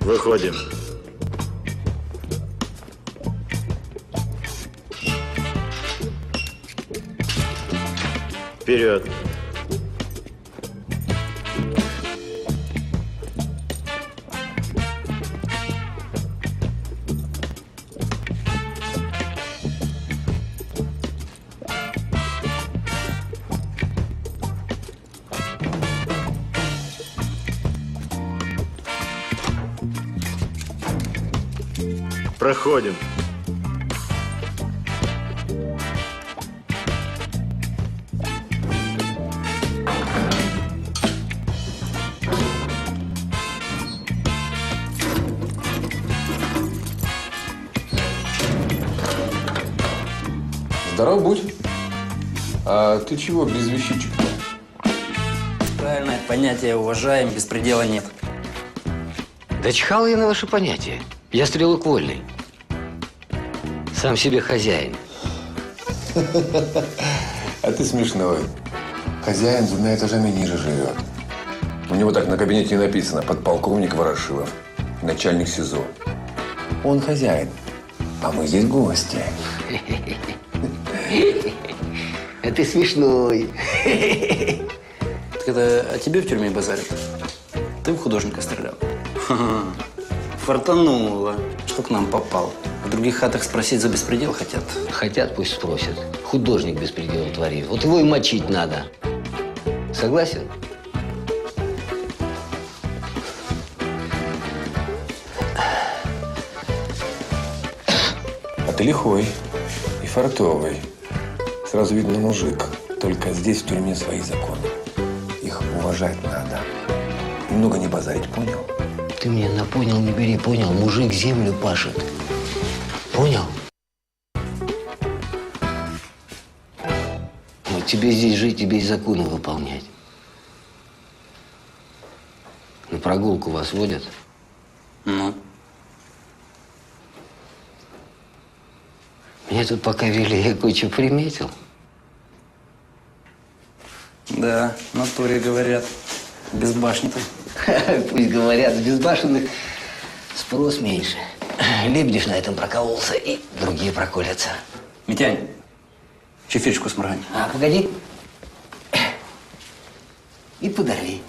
Выходим. Вперед. Проходим. Здоров будь. А ты чего без вещичек-то? Правильное понятие уважаем, беспредела нет. Да чихал я на ваши понятия. Я стрелок вольный. Сам себе хозяин. А ты смешной. Хозяин двумя этажами ниже живет. У него так на кабинете и написано: подполковник Ворошилов, начальник СИЗО. Он хозяин, а мы здесь гости. А ты смешной. Так это о тебе в тюрьме базарят? Ты в художника стрелял. Фартануло, что к нам попал. В других хатах спросить за беспредел хотят. Хотят, пусть спросят. Художник беспредел творит. Вот его и мочить надо. Согласен? А ты лихой и фартовый. Сразу видно мужик. Только здесь в тюрьме свои законы. Их уважать надо. Много не базарить, понял? Ты мне на понял не бери, понял? Мужик землю пашет. Понял? Вот тебе здесь жить, тебе и законы выполнять. На прогулку вас водят? Ну? Меня тут пока вели, я кое-что приметил. Да, в натуре говорят. Без башни-то. Пусть говорят, с безбашенных спрос меньше. Лебедев на этом прокололся, и другие проколятся. Митянь, чефирчику с моргань. А, погоди. И подорви.